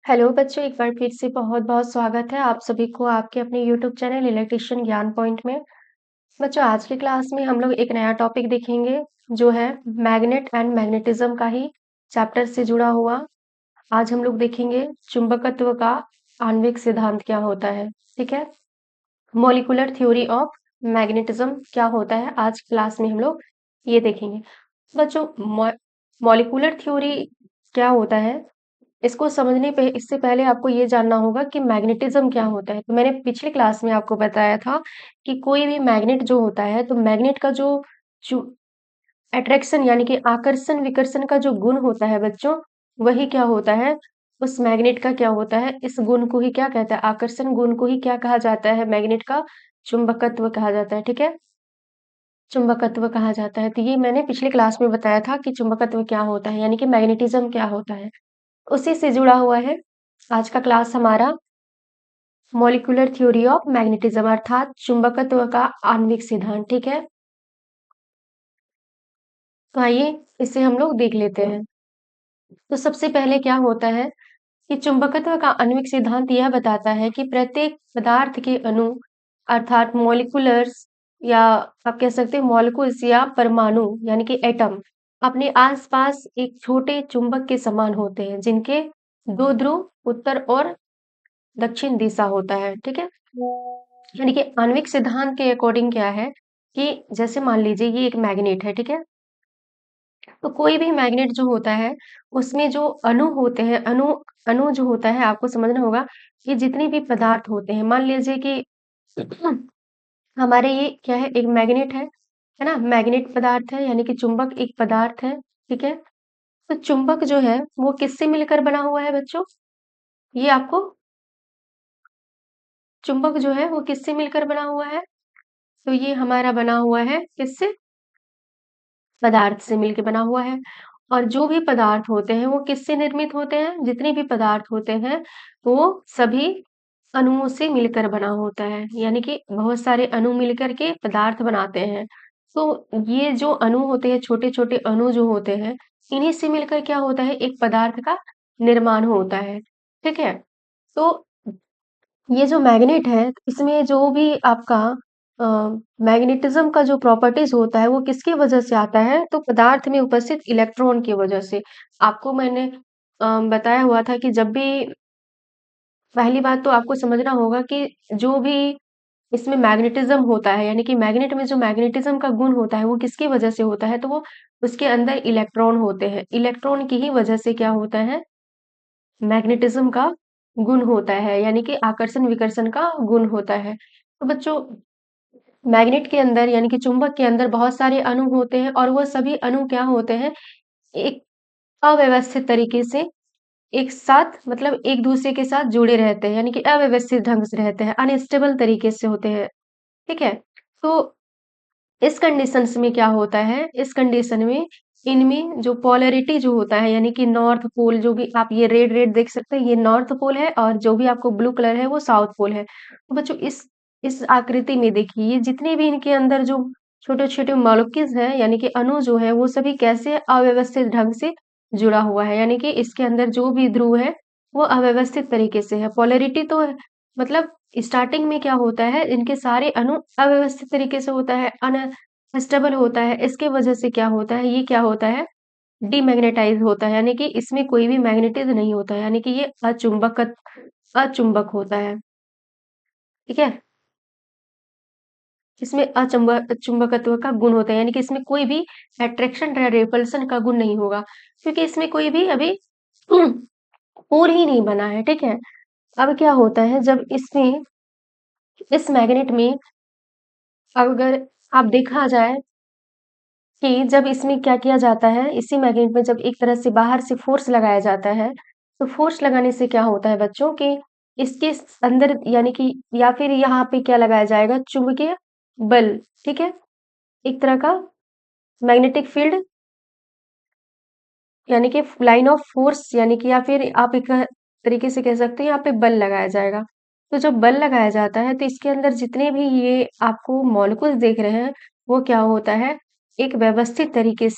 Hello बच्चों, एक बार फिर से बहुत-बहुत स्वागत है आप सभी को आपके अपने यूट्यूब चैनल इलेक्ट्रीशियन ज्ञान पॉइंट में। बच्चों, आज की क्लास में हम लोग एक नया टॉपिक देखेंगे, जो है मैग्नेट एंड मैग्नेटिज्म का ही चैप्टर से जुड़ा हुआ। आज हम लोग देखेंगे चुंबकत्व का आणविक सिद्धांत क्या होता है, ठीक है? मॉलिक्यूलर थ्योरी ऑफ मैग्नेटिज्म क्या होता है, आज क्लास में हम लोग ये देखेंगे। बच्चों, मॉलिक्यूलर थ्योरी क्या होता है, इसको समझने पे इससे पहले आपको ये जानना होगा कि मैग्नेटिज्म क्या होता है। तो मैंने पिछली क्लास में आपको बताया था कि कोई भी मैग्नेट जो होता है, तो मैग्नेट का जो अट्रैक्शन यानी कि आकर्षण विकर्षण का जो गुण होता है बच्चों, वही क्या होता है, उस मैग्नेट का क्या होता है, इस गुण को ही क्या कहता है, आकर्षण गुण को ही क्या कहा जाता है, मैग्नेट का चुंबकत्व कहा जाता है, ठीक है? चुंबकत्व कहा जाता है। तो ये मैंने पिछली क्लास में बताया था कि चुंबकत्व क्या होता है, यानी कि मैग्नेटिज्म क्या होता है। उसी से जुड़ा हुआ है आज का क्लास हमारा, मॉलिक्यूलर थ्योरी ऑफ मैग्नेटिज्म अर्थात चुंबकत्व का आणविक सिद्धांत, ठीक है? तो आइए इसे हम लोग देख लेते हैं। तो सबसे पहले क्या होता है कि चुंबकत्व का आणविक सिद्धांत यह बताता है कि प्रत्येक पदार्थ के अणु अर्थात मॉलिक्यूलर्स, या आप कह सकते हैं मॉलिक्यूल्स या परमाणु यानी कि एटम, अपने आसपास एक छोटे चुंबक के समान होते हैं, जिनके दो ध्रुव उत्तर और दक्षिण दिशा होता है, ठीक है? यानी कि आणविक सिद्धांत के अकॉर्डिंग क्या है कि जैसे मान लीजिए ये एक मैग्नेट है, ठीक है? तो कोई भी मैग्नेट जो होता है, उसमें जो अणु होते हैं, अणु अणु जो होता है आपको समझना होगा, ये जितने भी पदार्थ होते हैं, मान लीजिए कि हमारे ये क्या है, एक मैग्नेट है ना? मैग्नेट पदार्थ है यानी कि चुंबक एक पदार्थ है, ठीक है? तो चुंबक जो है वो किससे मिलकर बना हुआ है बच्चों? ये आपको चुंबक जो है वो किससे मिलकर बना हुआ है? तो ये हमारा बना हुआ है किससे? पदार्थ से मिलके बना हुआ है। और जो भी पदार्थ होते हैं वो किससे निर्मित होते हैं? जितने भी पदार्थ होते हैं वो सभी अणुओं से मिलकर बना होता है, यानी कि बहुत सारे अणु मिलकर के पदार्थ बनाते हैं। तो ये जो अणु होते हैं, छोटे-छोटे अणु जो होते हैं, इन्हीं से मिलकर क्या होता है, एक पदार्थ का निर्माण होता है, ठीक है? तो ये जो मैग्नेट है, इसमें जो भी आपका अ, मैग्नेटिज्म का जो प्रॉपर्टीज़ होता है, वो किसकी वजह से आता है? तो पदार्थ में उपस्थित इलेक्ट्रॉन की वजह से। आपको मैंने बताया हुआ था कि जब भी पहली बात तो आपको समझना होगा कि जो भी इसमें मैग्नेटिज्म होता है, यानी कि मैग्नेट में जो मैग्नेटिज्म का गुण होता है, वो किसकी वजह से होता है? तो वो उसके अंदर इलेक्ट्रॉन होते हैं। इलेक्ट्रॉन की ही वजह से क्या होता है? मैग्नेटिज्म का गुण होता है, यानी कि आकर्षण विकर्षण का गुण होता है। तो बच्चों, मैग्नेट के अंदर यानी कि चुंबक के अंदर बहुत सारे अणु होते हैं और वो सभी अणु क्या होते हैं, एक अव्यवस्थित तरीके से एक साथ, मतलब एक दूसरे के साथ जुड़े रहते हैं, यानी कि अव्यवस्थित ढंग से रहते हैं, अनस्टेबल तरीके से होते हैं, ठीक है? तो इस कंडीशंस में क्या होता है, इस कंडीशन में इनमें जो पोलैरिटी जो होता है, यानी कि नॉर्थ पोल, जो भी आप ये रेड रेड देख सकते हैं, ये नॉर्थ पोल है और जो भी आपको ब्लू कलर है वो साउथ पोल है। तो बच्चों, इस आकृति में देखिए, ये जितने भी इनके अंदर जो छोटे-छोटे मॉलिक्यूल्स हैं, यानी कि अणु जो है, वो सभी कैसे अव्यवस्थित ढंग से जुड़ा हुआ है, यानी कि इसके अंदर जो भी ध्रुव है, वो अव्यवस्थित तरीके से है। पोलैरिटी तो मतलब स्टार्टिंग में क्या होता है, इनके सारे अणु अव्यवस्थित तरीके से होता है, अनस्टेबल होता है। इसके वजह से क्या होता है, ये क्या होता है, डीमैग्नेटाइज होता है, यानी कि इसमें कोई भी मैग्नेटिज्म नहीं होता है, यानी कि ये अचुंबक होता है, ठीक है? इसमें चुंबकत्व का गुण होता है, यानी कि इसमें कोई भी अट्रैक्शन या रिपल्शन का गुण नहीं होगा, क्योंकि इसमें कोई भी अभी पोल ही नहीं बना है, ठीक है? अब क्या होता है, जब इसमें इस मैग्नेट में अगर आप देखा जाए कि जब इसमें क्या किया जाता है, इसी मैग्नेट में जब एक तरह से बाहर से फ़ोर्स लगाया जाता है, तो फ़ोर्स लगाने से क्या होता है बच्चों कि इसके अंदर, यानी कि या फिर यहाँ पे क्या लगाया जाएगा, चुंबकीय बल, ठीक है? एक तरह का मैग्नेटिक फील्ड, यानी कि लाइन ऑफ फ़ोर्स, यानी कि या फिर आप एक तरीके से कह सकते हैं, यहाँ पे बल लगाया जाएगा। तो जब बल लगाया जाता है, तो इसके अंदर जितने भी ये आपको मॉलिक्यूल्स देख रहे हैं, वो क्या होता है, एक व्यवस्थित तरीके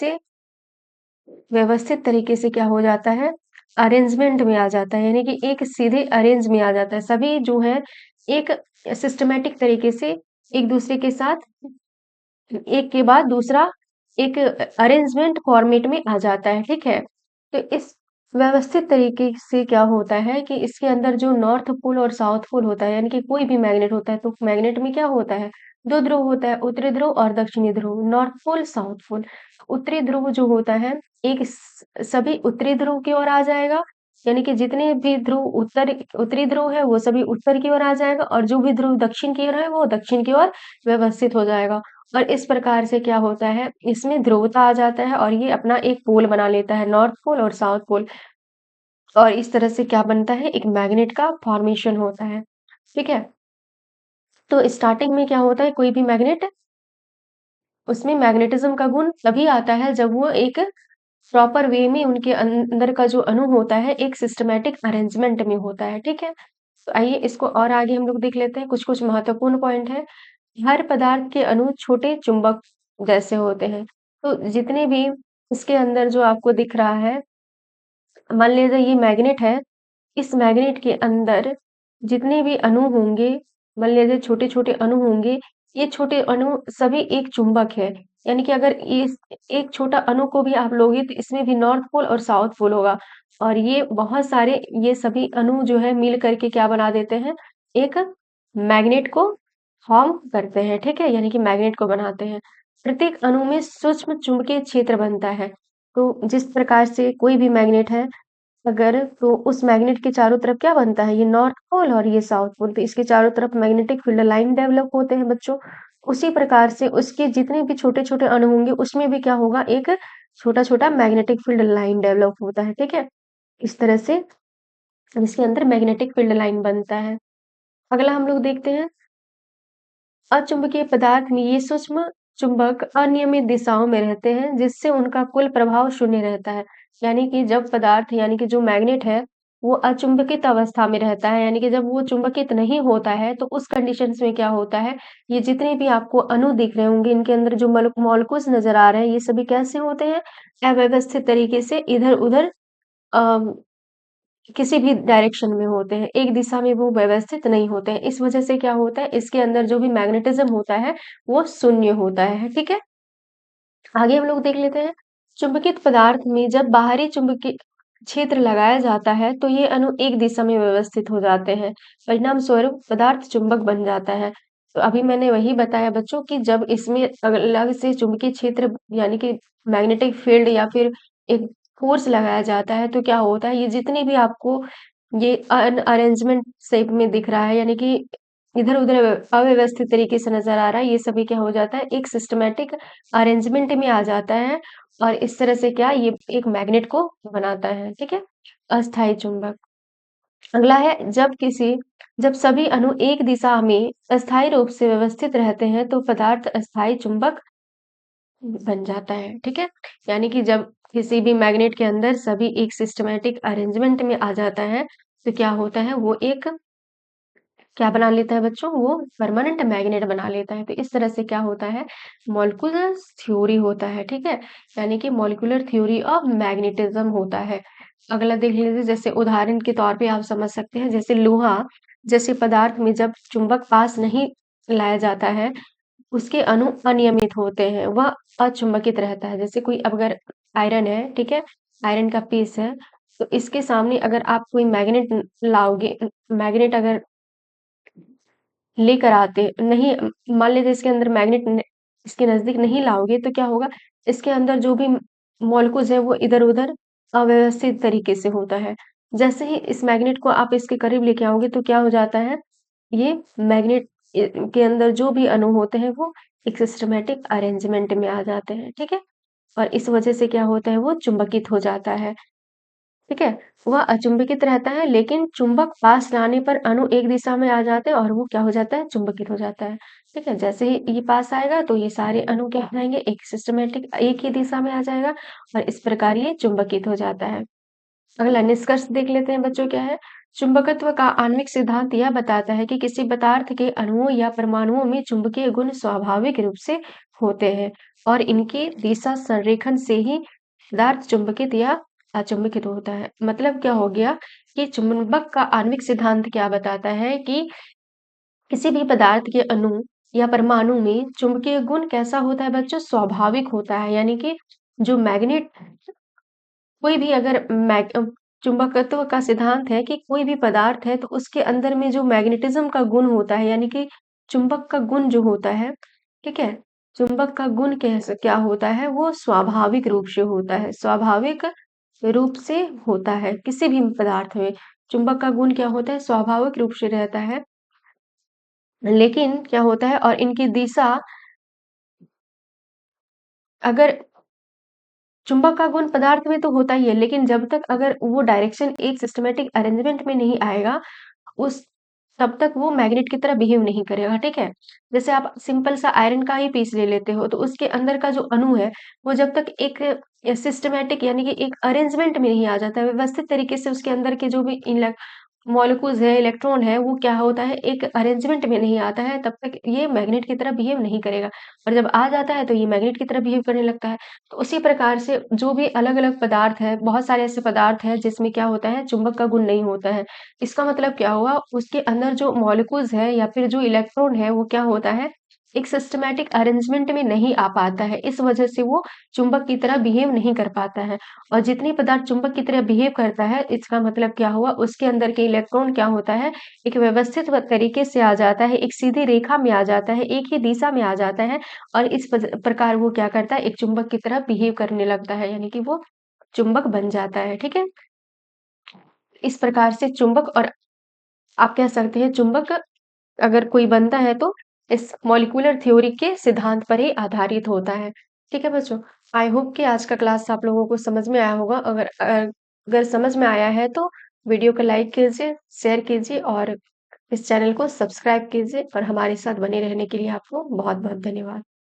से क्या हो जाता है, अरेंजमेंट में आ जाता है, यानी कि एक सीधे अरेंज में आ जाता है। सभी जो है एक सिस्टमैटिक तरीके से एक दूसरे के साथ एक के बाद दूसरा एक अरेंजमेंट फॉर्मेट में आ जाता है, ठीक है? तो इस व्यवस्थित तरीके से क्या होता है कि इसके अंदर जो नॉर्थ पोल और साउथ पोल होता है, यानी कि कोई भी मैग्नेट होता है, तो मैग्नेट में क्या होता है? 2 ध्रुव होता है, उत्तरी ध्रुव और दक्षिणी ध्रुव, नॉर्थ पोल, साउथ पोल। उत्तरी ध्रुव जो होता है, एक सभी उत्तरी ध्रुव की ओर आ जाएगा, यानी कि जितने भी ध्रुव उत्तरी ध्रुव है, वो सभी उत्तर की ओर आ जाएगा और जो भी ध्रुव दक्षिण की ओर है, वो दक्षिण की ओर व्यवस्थित हो जाएगा। और इस प्रकार से क्या होता है, इसमें ध्रुवता आ जाता है और ये अपना एक पोल बना लेता है, नॉर्थ पोल और साउथ पोल। और इस तरह से क्या बनता है, एक मैग्नेट का फॉर्मेशन होता है, ठीक है? तो स्टार्टिंग में क्या होता है, कोई भी मैग्नेट उसमें मैग्नेटिज्म का गुण तभी आता है जब वो एक प्रॉपर वे में उनके अंदर का जो अणु होता है, एक सिस्टमैटिक अरेंजमेंट में होता है, ठीक है? तो आइए इसको और आगे हम लोग देख लेते हैं, कुछ-कुछ महत्वपूर्ण पॉइंट है। हर पदार्थ के अणु छोटे चुंबक जैसे होते हैं। तो जितने भी इसके अंदर जो आपको दिख रहा है, मान लीजिए ये मैग्नेट है, इस मैग्नेट के अंदर जितने भी अणु होंगे, मान लीजिए छोटे-छोटे अणु होंगे, ये छोटे अणु सभी एक चुंबक है। यानी कि अगर इस एक छोटा अणु को भी आप लोगे तो इसमें भी नॉर्थ पोल और साउथ पोल होगा और ये बहुत सारे ये सभी अणु जो है मिल करके क्या बना देते हैं, एक मैग्नेट को फॉर्म करते हैं, ठीक है? यानी कि मैग्नेट को बनाते हैं। प्रत्येक अणु में सूक्ष्म चुंबकीय क्षेत्र बनता है। तो जिस प्रकार से कोई भी मैग्नेट है अगर तो उस मैग्नेट के चारों तरफ क्या बनता है, ये नॉर्थ पोल और ये साउथ पोल, तो इसके चारों तरफ मैग्नेटिक फील्ड लाइन डेवलप होते हैं बच्चों। उसी प्रकार से उसके जितने भी छोटे-छोटे अणु होंगे, उसमें भी क्या होगा, एक छोटा-छोटा मैग्नेटिक फील्ड लाइन डेवलप होता है, ठीक है? इस तरह से इसके अंदर मैग्नेटिक फील्ड लाइन बनता है। अगला हम लोग देखते हैं अचुंबकीय पदार्थ में ये सूक्ष्म चुंबक अनियमित दिशाओं में रहते हैं, जिससे उनका कुल प्रभाव शून्य रहता है। यानी कि जब पदार्थ यानी कि जो मैग्नेट है, वो अचुंबकित अवस्था में रहता है, यानी कि जब वो चुंबकित नहीं होता है, तो उस कंडीशंस में क्या होता है, ये जितने भी आपको अणु दिख रहे होंगे, इनके अंदर जो मॉलिक्यूल्स नजर आ रहे हैं, ये सभी कैसे होते हैं? अव्यवस्थित तरीके से इधर-उधर अ, किसी भी डायरेक्शन में होते हैं, एक दिशा में वो व्यवस्थित नहीं होते हैं। इस वजह से क्या होता है, इसके अंदर जो भी मैग्नेटिज़्म होता है, वो शून्य होता है, ठीक है? आगे हम लोग देख लेते हैं, चुंबकित पदार्थ में जब बाहरी चुंबकीय क्षेत्र लगाया जाता है, तो ये अणु एक दिशा में व्यवस्थित हो जाते हैं। परिणाम स्वरूप पदार्थ चुंबक बन जाता है। तो अभी मैंने वही बताया बच्चों कि जब इसमें अलग से चुंबकीय क्षेत्र यानी कि मैग्नेटिक फील्ड या फिर एक फ़ोर्स लगाया जाता है, तो क्या होता है, ये जितने भी आपको ये अरेंजमेंट शेप में दिख रहा है, यानी कि इधर-उधर अव्यवस्थित तरीके से नज़र आ रहा है, ये सभी क्या हो जाता है, एक सिस्टमैटिक अरेंजमेंट में आ जाता है और इस तरह से क्या ये एक मैग्नेट को बनाता है, ठीक है? अस्थायी चुंबक। अगला है जब सभी अणु एक दिशा में अस्थायी रूप से व्यवस्थित रहते हैं, तो पदार्थ अस्थायी चुंबक बन जाता है, ठीक है? यानी कि जब किसी भी मैग्नेट के अंदर सभी एक सिस्टमैटिक अरेंजमेंट में आ जाता है, तो क्या होता है, वो एक क्या बना लेता है बच्चों, वो परमानेंट मैग्नेट बना लेता है। तो इस तरह से क्या होता है, मॉलिक्यूलर थ्योरी होता है, ठीक है? यानी कि मॉलिक्यूलर थ्योरी ऑफ मैग्नेटिज्म होता है। अगला देख लीजिए, जैसे उदाहरण के तौर पे आप समझ सकते हैं, जैसे लोहा जैसे पदार्थ में जब चुंबक पास नहीं लाया जाता है, उसके अणु अनियमित होते हैं, वह अचुंबकित रहता है। जैसे कोई अब अगर आयरन है, ठीक है? आयरन का पीस है, तो इसके सामने अगर आप कोई मैग्नेट लाओगे मैग्नेट अगर लेकर आते नहीं मान लीजिए इसके अंदर मैग्नेट इसके नजदीक नहीं लाओगे तो क्या होगा, इसके अंदर जो भी मॉलिक्यूल्स है वो इधर-उधर अव्यवस्थित तरीके से होता है। जैसे ही इस मैग्नेट को आप इसके करीब लेके आओगे तो क्या हो जाता है, ये मैग्नेट के अंदर जो भी अणु होते हैं वो एक सिस्टमैटिक अरेंजमेंट में आ जाते हैं, ठीक है? और इस वजह से क्या होता है, वो चुंबकित हो जाता है। ठीक है? वह अचुंबकित रहता है लेकिन चुंबक पास लाने पर अणु एक दिशा में आ जाते हैं और वो क्या हो जाता है, चुंबकित हो जाता है। ठीक है? जैसे ही ये पास आएगा तो ये सारे अणु क्या हो जाएंगे, एक सिस्टमैटिक एक ही दिशा में आ जाएगा और इस प्रकार ये चुंबकित हो जाता है। अगला निष्कर्ष देख लेते हैं बच्चों, क्या है? चुंबकत्व का आणविक सिद्धांत यह बताता है कि किसी पदार्थ के अणुओं या परमाणुओं में चुंबकीय गुण स्वाभाविक रूप से होते हैं और इनके दिशा संरेखन से ही पदार्थ चुंबकित या अचुंबकित होता है। मतलब क्या हो गया कि चुंबक का आणविक सिद्धांत क्या बताता है कि किसी भी पदार्थ के अणु या परमाणु में चुंबकीय गुण कैसा होता है बच्चों? स्वाभाविक होता है। यानी कि जो मैग्नेट कोई भी अगर चुंबकत्व का सिद्धांत है कि कोई भी पदार्थ है तो उसके अंदर में जो मैग्नेटिज्म का गुण होता है, यानी कि चुंबक का गुण जो होता है, ठीक है, चुंबक का गुण क्या होता है? वो स्वाभाविक रूप से होता है, स्वाभाविक रूप से होता है। किसी भी पदार्थ में चुंबक का गुण क्या होता है? स्वाभाविक रूप से रहता है। लेकिन क्या होता है, और इनकी दिशा अगर चुंबक का गुण पदार्थ में तो होता ही है, लेकिन जब तक अगर वो डायरेक्शन एक सिस्टमैटिक अरेंजमेंट में नहीं आएगा, उस तब तक वो मैग्नेट की तरह बिहेव नहीं करेगा, ठीक है? जैसे आप सिंपल सा आयरन का ही पीस ले लेते हो, तो उसके अंदर का जो अणु है, वो जब तक एक सिस्टमैटिक यानी कि एक अरेंजमेंट में नहीं आ जाता है, व्यवस्थित तरीके से उसके अंदर के जो भी मॉलिक्यूल्स है, इलेक्ट्रॉन है, वो क्या होता है, एक अरेंजमेंट में नहीं आता है, तब तक ये मैग्नेट की तरह बिहेव नहीं करेगा। और जब आ जाता है, तो ये मैग्नेट की तरह बिहेव करने लगता है। तो उसी प्रकार से जो भी अलग-अलग पदार्थ है, बहुत सारे ऐसे पदार्थ हैं जिसमें क्या होता है, चुंबक का गुण नहीं होता है। इसका मतलब क्या हुआ, उसके अंदर जो मॉलिक्यूल्स है या फिर जो इलेक्ट्रॉन है, वो क्या होता है, एक सिस्टमैटिक अरेंजमेंट में नहीं आ पाता है। इस वजह से वो चुंबक की तरह बिहेव नहीं कर पाता है। और जितनी पदार्थ चुंबक की तरह बिहेव करता है, इसका मतलब क्या हुआ, उसके अंदर के इलेक्ट्रॉन क्या होता है, एक व्यवस्थित तरीके से आ जाता है, एक सीधी रेखा में आ जाता है, एक ही दिशा में आ जाता है, और इस प्रकार वो क्या करता है, एक चुंबक की तरह बिहेव करने लगता है, यानी कि वो चुंबक बन जाता है, ठीक है? इस प्रकार से चुंबक, और आप कह सकते हैं चुंबक अगर कोई बनता है तो इस मॉलिक्यूलर थ्योरी के सिद्धांत पर ही आधारित होता है। ठीक है बच्चों? आई होप कि आज का क्लास आप लोगों को समझ में आया होगा। अगर समझ में आया है तो वीडियो को लाइक कीजिए, शेयर कीजिए और इस चैनल को सब्सक्राइब कीजिए, और हमारे साथ बने रहने के लिए आपको बहुत-बहुत धन्यवाद।